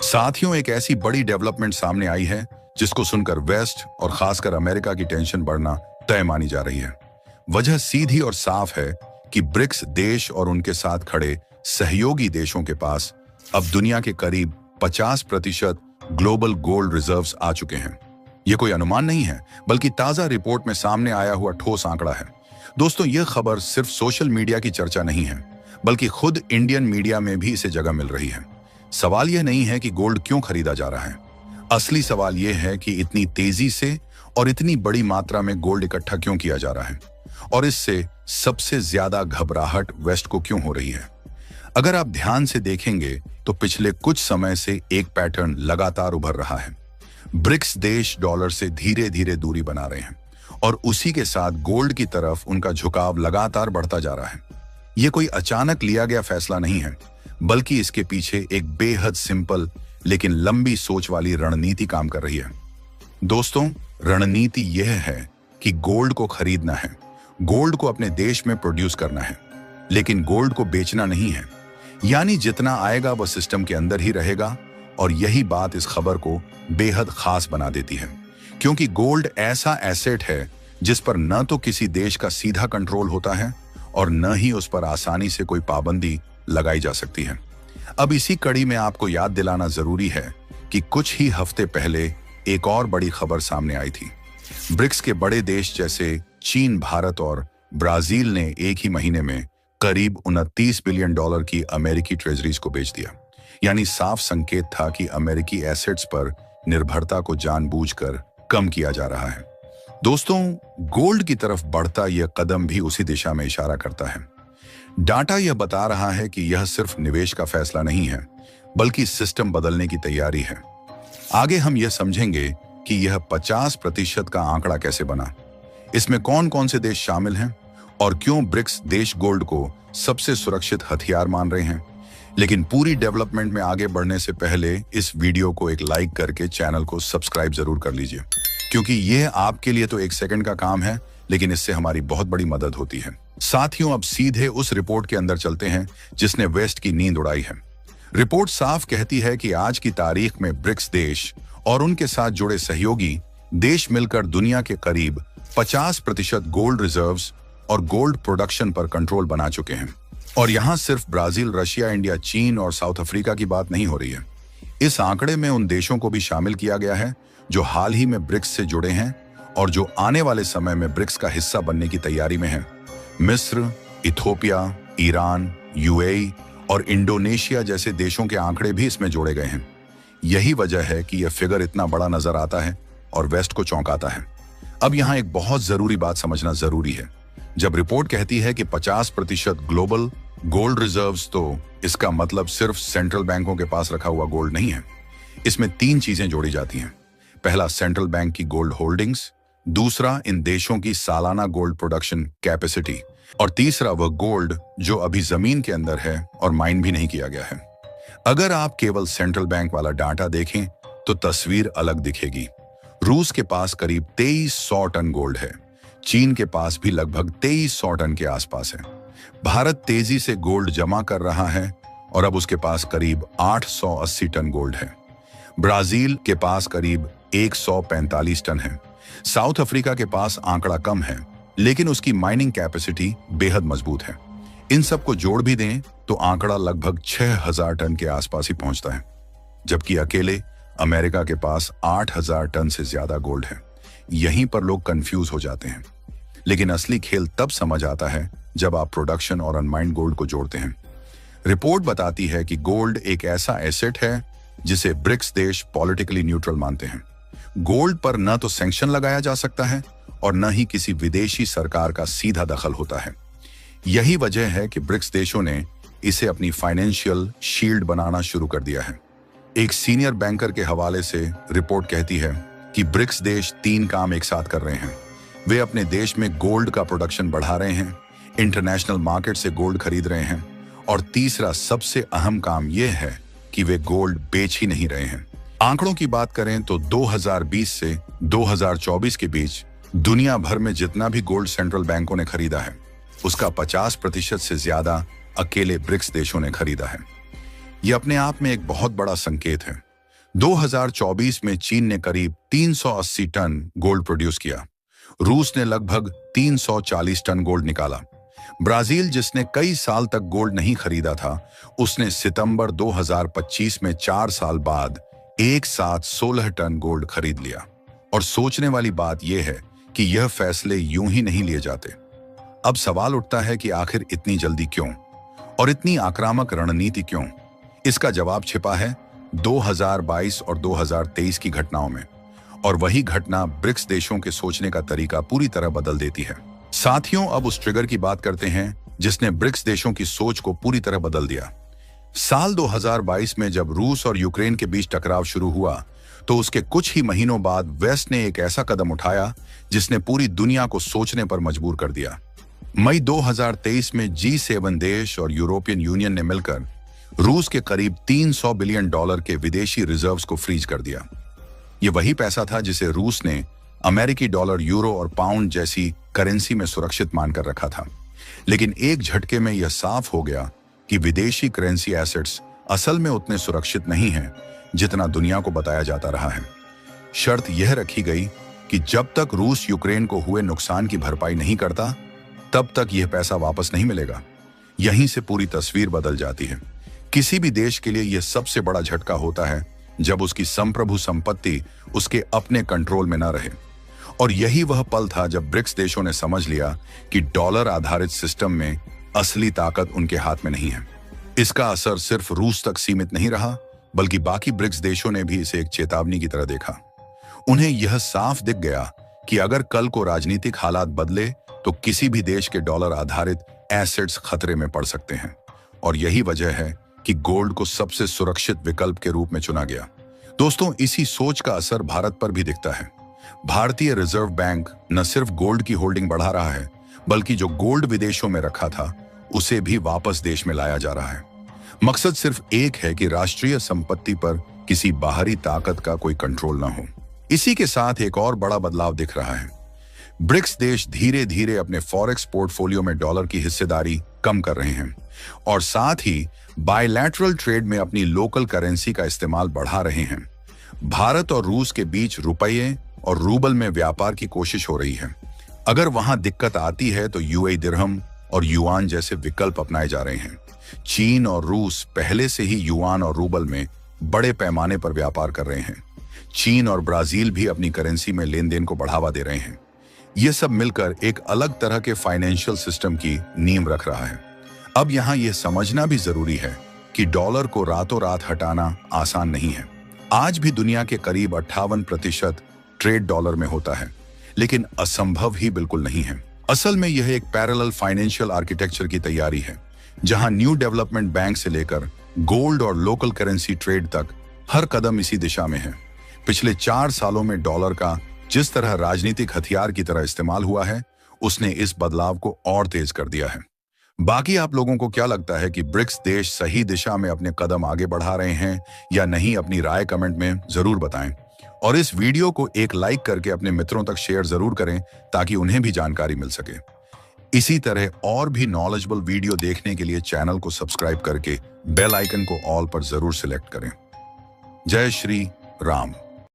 साथियों, एक ऐसी बड़ी डेवलपमेंट सामने आई है जिसको सुनकर वेस्ट और खासकर अमेरिका की टेंशन बढ़ना तय मानी जा रही है। वजह सीधी और साफ है कि ब्रिक्स देश और उनके साथ खड़े सहयोगी देशों के पास अब दुनिया के करीब 50% ग्लोबल गोल्ड रिजर्व्स आ चुके हैं। यह कोई अनुमान नहीं है, बल्कि ताजा रिपोर्ट में सामने आया हुआ ठोस आंकड़ा है। दोस्तों, यह खबर सिर्फ सोशल मीडिया की चर्चा नहीं है, बल्कि खुद इंडियन मीडिया में भी इसे जगह मिल रही है। सवाल यह नहीं है कि गोल्ड क्यों खरीदा जा रहा है। असली सवाल यह है कि इतनी तेजी से और इतनी बड़ी मात्रा में गोल्ड इकट्ठा क्यों किया जा रहा है, और इससे सबसे ज्यादा घबराहट वेस्ट को क्यों हो रही है। अगर आप ध्यान से देखेंगे तो पिछले कुछ समय से एक पैटर्न लगातार उभर रहा है। ब्रिक्स देश डॉलर से धीरे धीरे दूरी बना रहे हैं और उसी के साथ गोल्ड की तरफ उनका झुकाव लगातार बढ़ता जा रहा है। यह कोई अचानक लिया गया फैसला नहीं है, बल्कि इसके पीछे एक बेहद सिंपल लेकिन लंबी सोच वाली रणनीति काम कर रही है। दोस्तों, रणनीति यह है कि गोल्ड को खरीदना है, गोल्ड को अपने देश में प्रोड्यूस करना है, लेकिन गोल्ड को बेचना नहीं है। यानी जितना आएगा वह सिस्टम के अंदर ही रहेगा, और यही बात इस खबर को बेहद खास बना देती है, क्योंकि गोल्ड ऐसा एसेट है जिस पर न तो किसी देश का सीधा कंट्रोल होता है और न ही उस पर आसानी से कोई पाबंदी लगाई जा सकती है। अब इसी कड़ी में आपको याद दिलाना जरूरी है कि कुछ ही हफ्ते पहले एक और बड़ी खबर सामने आई थी। ब्रिक्स के बड़े देश जैसे चीन, भारत और ब्राजील ने एक ही महीने में करीब $29 बिलियन की अमेरिकी ट्रेजरीज को बेच दिया। यानी साफ संकेत था कि अमेरिकी एसेट्स पर निर्भरता को जानबूझकर कम किया जा रहा है। दोस्तों, गोल्ड की तरफ बढ़ता यह कदम भी उसी दिशा में इशारा करता है। डाटा यह बता रहा है कि यह सिर्फ निवेश का फैसला नहीं है, बल्कि सिस्टम बदलने की तैयारी है। आगे हम यह समझेंगे कि यह 50% का आंकड़ा कैसे बना, इसमें कौन कौन से देश शामिल हैं और क्यों ब्रिक्स देश गोल्ड को सबसे सुरक्षित हथियार मान रहे हैं। लेकिन पूरी डेवलपमेंट में आगे बढ़ने से पहले इस वीडियो को एक लाइक करके चैनल को सब्सक्राइब जरूर कर लीजिए, क्योंकि यह आपके लिए तो 1 सेकंड का काम है, लेकिन इससे हमारी बहुत बड़ी मदद होती है। साथियों, अब सीधे उस रिपोर्ट के अंदर चलते हैं जिसने वेस्ट की नींद उड़ाई है। रिपोर्ट साफ कहती है कि आज की तारीख में ब्रिक्स देश और उनके साथ जुड़े सहयोगी देश मिलकर दुनिया के करीब 50% गोल्ड रिजर्व्स और गोल्ड प्रोडक्शन पर कंट्रोल बना चुके हैं। और यहां सिर्फ ब्राजील, रशिया, इंडिया, चीन और साउथ अफ्रीका की बात नहीं हो रही है। इस आंकड़े में उन देशों को भी शामिल किया गया है जो हाल ही में ब्रिक्स से जुड़े हैं और जो आने वाले समय में ब्रिक्स का हिस्सा बनने की तैयारी में है। मिस्र, इथोपिया, ईरान, यूएई और इंडोनेशिया जैसे देशों के आंकड़े भी इसमें जोड़े गए हैं। यही वजह है कि यह फिगर इतना बड़ा नजर आता है और वेस्ट को चौंकाता है। अब यहां एक बहुत जरूरी बात समझना जरूरी है। जब रिपोर्ट कहती है कि 50% ग्लोबल गोल्ड रिजर्व्स, तो इसका मतलब सिर्फ सेंट्रल बैंकों के पास रखा हुआ गोल्ड नहीं है। इसमें 3 चीजें जोड़ी जाती हैं। पहला, सेंट्रल बैंक की गोल्ड होल्डिंग्स, दूसरा, इन देशों की सालाना गोल्ड प्रोडक्शन कैपेसिटी, और तीसरा, वह गोल्ड जो अभी जमीन के अंदर है और माइन भी नहीं किया गया है। अगर आप केवल सेंट्रल बैंक वाला डाटा देखें तो तस्वीर अलग दिखेगी। रूस के पास करीब 2300 टन गोल्ड है, चीन के पास भी लगभग 2300 टन के आसपास है। भारत तेजी से गोल्ड जमा कर रहा है और अब उसके पास करीब 880 टन गोल्ड है। ब्राजील के पास करीब 145 टन है। साउथ अफ्रीका के पास आंकड़ा कम है, लेकिन उसकी माइनिंग कैपेसिटी बेहद मजबूत है। इन सब को जोड़ भी दें तो आंकड़ा लगभग 6000 टन के आसपास ही पहुंचता है, जबकि अकेले अमेरिका के पास 8000 टन से ज्यादा गोल्ड है। यहीं पर लोग कंफ्यूज हो जाते हैं, लेकिन असली खेल तब समझ आता है जब आप प्रोडक्शन और अनमाइंड गोल्ड को जोड़ते हैं। रिपोर्ट बताती है कि गोल्ड एक ऐसा एसेट है जिसे ब्रिक्स देश पॉलिटिकली न्यूट्रल मानते हैं। गोल्ड पर न तो सैंक्शन लगाया जा सकता है और न ही किसी विदेशी सरकार का सीधा दखल होता है। यही वजह है कि ब्रिक्स देशों ने इसे अपनी फाइनेंशियल शील्ड बनाना शुरू कर दिया है। एक सीनियर बैंकर के हवाले से रिपोर्ट कहती है कि ब्रिक्स देश 3 काम एक साथ कर रहे हैं। वे अपने देश में गोल्ड का प्रोडक्शन बढ़ा रहे हैं, इंटरनेशनल मार्केट से गोल्ड खरीद रहे हैं, और तीसरा सबसे अहम काम यह है कि वे गोल्ड बेच ही नहीं रहे हैं। आंकड़ों की बात करें तो 2020 से 2024 के बीच दुनिया भर में जितना भी गोल्ड सेंट्रल बैंकों ने खरीदा है, उसका 50% से ज्यादा अकेले ब्रिक्स देशों ने खरीदा है। यह अपने आप में एक बहुत बड़ा संकेत है। 2024 में चीन ने करीब 380 टन गोल्ड प्रोड्यूस किया। रूस ने लगभग 340 टन गोल्ड निकाला। ब्राजील, जिसने कई साल तक गोल्ड नहीं खरीदा था, उसने सितंबर 2025 में 4 साल बाद एक साथ 16 टन गोल्ड खरीद लिया। और सोचने वाली बात यह है कि यह फैसले यूं ही नहीं लिए जाते। अब सवाल उठता है कि आखिर इतनी जल्दी क्यों और इतनी आक्रामक रणनीति क्यों? इसका जवाब छिपा है 2022 और 2023 की घटनाओं में। और वही घटना ब्रिक्स देशों के सोचने का तरीका पूरी तरह बदल देती है। साथियों, अब उस ट्रिगर की बात करते हैं जिसने ब्रिक्स देशों की सोच को पूरी तरह बदल दिया। साल 2022 में जब रूस और यूक्रेन के बीच टकराव शुरू हुआ, तो उसके कुछ ही महीनों बाद वेस्ट ने एक ऐसा कदम उठाया जिसने पूरी दुनिया को सोचने पर मजबूर कर दिया। मई 2023 में G7 देश और यूरोपियन यूनियन ने मिलकर रूस के करीब $300 बिलियन के विदेशी रिजर्व्स को फ्रीज कर दिया। ये वही पैसा था जिसे रूस ने अमेरिकी डॉलर, यूरो और पाउंड जैसी करेंसी में सुरक्षित मानकर रखा था। लेकिन एक झटके में यह साफ हो गया कि विदेशी करेंसी एसेट्स असल में उतने सुरक्षित नहीं हैं जितना दुनिया को बताया जाता रहा है। शर्त यह रखी गई कि जब तक रूस यूक्रेन को हुए नुकसान की भरपाई नहीं करता, तब तक यह पैसा वापस नहीं मिलेगा। यहीं से पूरी तस्वीर बदल जाती है। किसी भी देश के लिए यह सबसे बड़ा झटका होता है जब उसकी संप्रभु संपत्ति उसके अपने कंट्रोल में न रहे। और यही वह पल था जब ब्रिक्स देशों ने समझ लिया कि डॉलर आधारित सिस्टम में असली ताकत उनके हाथ में नहीं है। इसका असर सिर्फ रूस तक सीमित नहीं रहा, बल्कि बाकी ब्रिक्स देशों ने भी इसे एक चेतावनी की तरह देखा। उन्हें यह साफ दिख गया कि अगर कल को राजनीतिक हालात बदले तो किसी भी देश के डॉलर आधारित एसेट्स खतरे में पड़ सकते हैं। और यही वजह है कि गोल्ड को सबसे सुरक्षित विकल्प के रूप में चुना गया। दोस्तों, इसी सोच का असर भारत पर भी दिखता है। भारतीय रिजर्व बैंक न सिर्फ गोल्ड की होल्डिंग बढ़ा रहा है, बल्कि जो गोल्ड विदेशों में रखा था उसे भी वापस देश में लाया जा रहा है। मकसद सिर्फ एक है कि राष्ट्रीय संपत्ति पर किसी बाहरी ताकत का कोई कंट्रोल ना हो। इसी के साथ एक और बड़ा बदलाव दिख रहा है। ब्रिक्स देश धीरे धीरे अपने फॉरेक्स पोर्टफोलियो में डॉलर की हिस्सेदारी कम कर रहे हैं और साथ ही बायलैटरल ट्रेड में अपनी लोकल करेंसी का इस्तेमाल बढ़ा रहे हैं। भारत और रूस के बीच रुपये और रूबल में व्यापार की कोशिश हो रही है। अगर वहां दिक्कत आती है तो यूएई दिरहम और युआन जैसे विकल्प अपनाए जा रहे हैं। चीन और रूस पहले से ही युआन और रूबल में बड़े पैमाने पर व्यापार कर रहे हैं। चीन और ब्राजील भी अपनी करेंसी में लेन देन को बढ़ावा दे रहे हैं। यह सब मिलकर एक अलग तरह के फाइनेंशियल सिस्टम की नींव रख रहा है। अब यहां यह समझना भी जरूरी है कि डॉलर को रातों रात हटाना आसान नहीं है। आज भी दुनिया के करीब 58% ट्रेड डॉलर में होता है, लेकिन असंभव ही बिल्कुल नहीं है। असल में यह एक पैरेलल फाइनेंशियल आर्किटेक्चर की तैयारी है, जहां न्यू डेवलपमेंट बैंक से लेकर गोल्ड और लोकल करेंसी ट्रेड तक हर कदम इसी दिशा में है। पिछले 4 सालों में डॉलर का जिस तरह राजनीतिक हथियार की तरह इस्तेमाल हुआ है, उसने इस बदलाव को और तेज कर दिया है। बाकी आप लोगों को क्या लगता है कि ब्रिक्स देश सही दिशा में अपने कदम आगे बढ़ा रहे हैं या नहीं? अपनी राय कमेंट में जरूर बताएं और इस वीडियो को एक लाइक करके अपने मित्रों तक शेयर जरूर करें ताकि उन्हें भी जानकारी मिल सके। इसी तरह और भी नॉलेजेबल वीडियो देखने के लिए चैनल को सब्सक्राइब करके बेल आइकन को ऑल पर जरूर सिलेक्ट करें। जय श्री राम।